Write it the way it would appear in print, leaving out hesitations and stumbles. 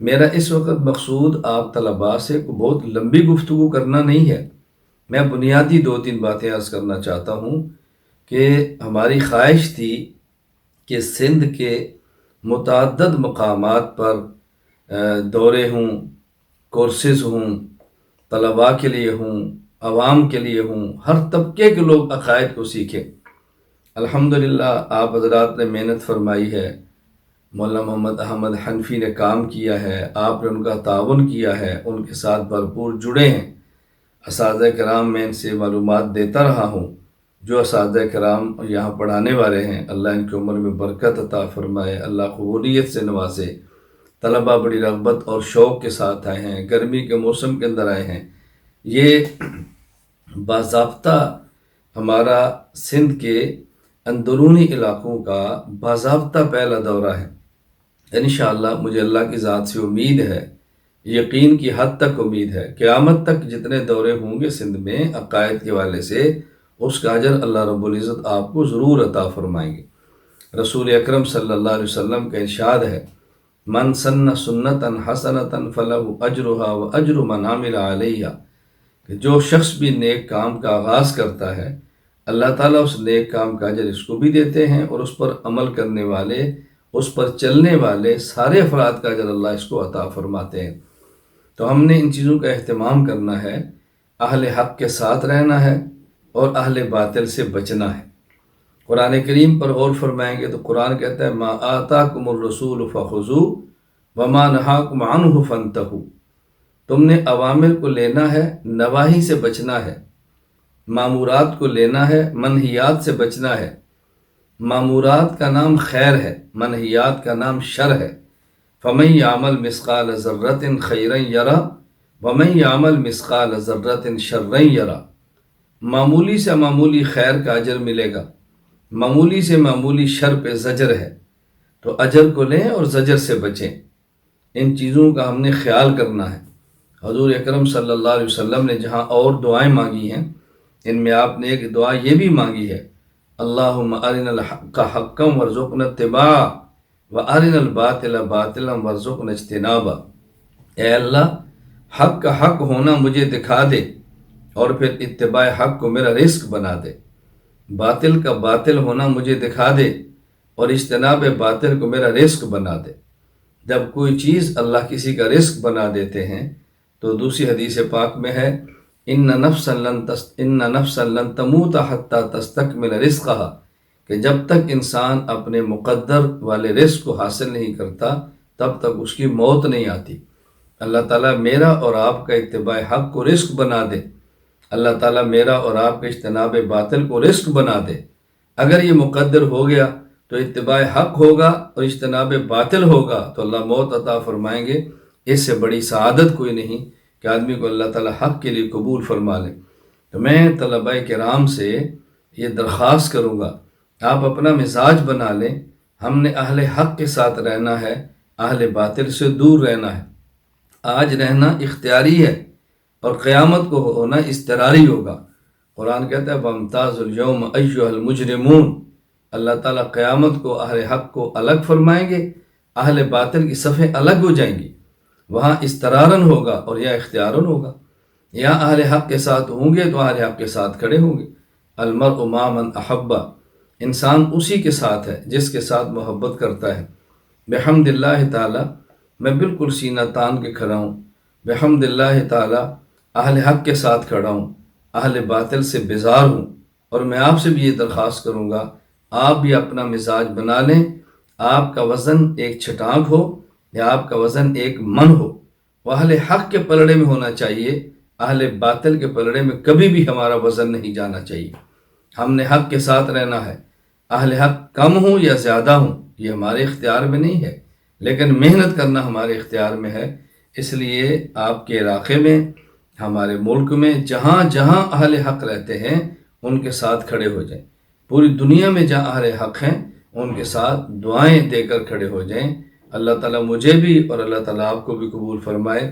میرا اس وقت مقصود آپ طلباء سے بہت لمبی گفتگو کرنا نہیں ہے۔ میں بنیادی دو تین باتیں عرض کرنا چاہتا ہوں کہ ہماری خواہش تھی کہ سندھ کے متعدد مقامات پر دورے ہوں، کورسز ہوں، طلباء کے لیے ہوں، عوام کے لیے ہوں، ہر طبقے کے لوگ عقائد کو سیکھیں۔ الحمدللہ آپ حضرات نے محنت فرمائی ہے، مولانا محمد احمد حنفی نے کام کیا ہے، آپ نے ان کا تعاون کیا ہے، ان کے ساتھ بھرپور جڑے ہیں۔ اساتذہ کرام میں ان سے معلومات دیتا رہا ہوں۔ جو اساتذہ کرام یہاں پڑھانے والے ہیں، اللہ ان کی عمر میں برکت عطا فرمائے، اللہ قبولیت سے نوازے۔ طلباء بڑی رغبت اور شوق کے ساتھ آئے ہیں، گرمی کے موسم کے اندر آئے ہیں۔ یہ باضابطہ ہمارا سندھ کے اندرونی علاقوں کا باضابطہ پہلا دورہ ہے۔ انشاءاللہ مجھے اللہ کی ذات سے امید ہے، یقین کی حد تک امید ہے، قیامت تک جتنے دورے ہوں گے سندھ میں عقائد کے والے سے، اس کا اجر اللہ رب العزت آپ کو ضرور عطا فرمائیں گے۔ رسول اکرم صلی اللہ علیہ وسلم کا ارشاد ہے، من سن سنتا حسنتا فلہ اجرہا و اجر من عمل علیہا، کہ جو شخص بھی نیک کام کا آغاز کرتا ہے، اللہ تعالیٰ اس نیک کام کا اجر اس کو بھی دیتے ہیں، اور اس پر عمل کرنے والے، اس پر چلنے والے سارے افراد کا اجر اللہ اس کو عطا فرماتے ہیں۔ تو ہم نے ان چیزوں کا اہتمام کرنا ہے، اہل حق کے ساتھ رہنا ہے اور اہل باطل سے بچنا ہے۔ قرآن کریم پر غور فرمائیں گے تو قرآن کہتا ہے، ما آتاکم الرسول فخذوہ وما نہاکم عنہ فانتہوا، تم نے اوامر کو لینا ہے، نواہی سے بچنا ہے، مامورات کو لینا ہے، منہیات سے بچنا ہے۔ مامورات کا نام خیر ہے، منہیات کا نام شر ہے۔ فَمَن يَعْمَلْ مِثْقَالَ ذَرَّةٍ خَيْرًا يَرَهُ وَمَن يَعْمَلْ مِثْقَالَ ذَرَّةٍ شَرًّا يَرَهُ، معمولی سے معمولی خیر کا اجر ملے گا، معمولی سے معمولی شر پہ زجر ہے، تو اجر کو لیں اور زجر سے بچیں۔ ان چیزوں کا ہم نے خیال کرنا ہے۔ حضور اکرم صلی اللہ علیہ وسلم نے جہاں اور دعائیں مانگی ہیں، ان میں آپ نے ایک دعا یہ بھی مانگی ہے، اللہم ارنا الحق حقا وارزقنا اتباعہ وارنا الباطل باطلا وارزقنا اجتنابہ، اے اللہ حق کا حق ہونا مجھے دکھا دے اور پھر اتباع حق کو میرا رزق بنا دے، باطل کا باطل ہونا مجھے دکھا دے اور اجتناب باطل کو میرا رزق بنا دے۔ جب کوئی چیز اللہ کسی کا رزق بنا دیتے ہیں تو دوسری حدیث پاک میں ہے، ان نفسا لن تموت حتی تستکمل رزقہا، کہ جب تک انسان اپنے مقدر والے رزق کو حاصل نہیں کرتا تب تک اس کی موت نہیں آتی۔ اللہ تعالیٰ میرا اور آپ کا اتباع حق کو رزق بنا دے، اللہ تعالیٰ میرا اور آپ کے اجتناب باطل کو رزق بنا دے۔ اگر یہ مقدر ہو گیا تو اتباع حق ہوگا اور اجتناب باطل ہوگا تو اللہ موت عطا فرمائیں گے۔ اس سے بڑی سعادت کوئی نہیں کہ آدمی کو اللہ تعالیٰ حق کے لیے قبول فرما لے۔ تو میں طلباء کرام سے یہ درخواست کروں گا، آپ اپنا مزاج بنا لیں، ہم نے اہل حق کے ساتھ رہنا ہے، اہل باطل سے دور رہنا ہے۔ آج رہنا اختیاری ہے اور قیامت کو ہونا اضطراری ہوگا۔ قرآن کہتا ہے وَامْتَازُوا الْيَوْمَ أَيُّهَا الْمُجْرِمُونَ، اللہ تعالیٰ قیامت کو اہل حق کو الگ فرمائیں گے، اہل باطل کی صفیں الگ ہو جائیں گی۔ وہاں اضطرارن ہوگا اور یا اختیارن ہوگا۔ یا اہل حق کے ساتھ ہوں گے تو اہل حق کے ساتھ کھڑے ہوں گے۔ المرء مع من احب، انسان اسی کے ساتھ ہے جس کے ساتھ محبت کرتا ہے۔ بحمد اللہ تعالی میں بالکل سینہ تان کے کھڑا ہوں، بحمد اللہ تعالی اہل حق کے ساتھ کھڑا ہوں، اہل باطل سے بیزار ہوں۔ اور میں آپ سے بھی یہ درخواست کروں گا، آپ بھی اپنا مزاج بنا لیں، آپ کا وزن ایک چھٹانک ہو یا آپ کا وزن ایک من ہو، وہ اہل حق کے پلڑے میں ہونا چاہیے، اہل باطل کے پلڑے میں کبھی بھی ہمارا وزن نہیں جانا چاہیے۔ ہم نے حق کے ساتھ رہنا ہے، اہل حق کم ہوں یا زیادہ ہوں یہ ہمارے اختیار میں نہیں ہے، لیکن محنت کرنا ہمارے اختیار میں ہے۔ اس لیے آپ کے علاقے میں، ہمارے ملک میں جہاں جہاں اہل حق رہتے ہیں ان کے ساتھ کھڑے ہو جائیں، پوری دنیا میں جہاں اہل حق ہیں ان کے ساتھ دعائیں دے کر کھڑے ہو جائیں۔ اللہ تعالیٰ مجھے بھی اور اللہ تعالیٰ آپ کو بھی قبول فرمائے۔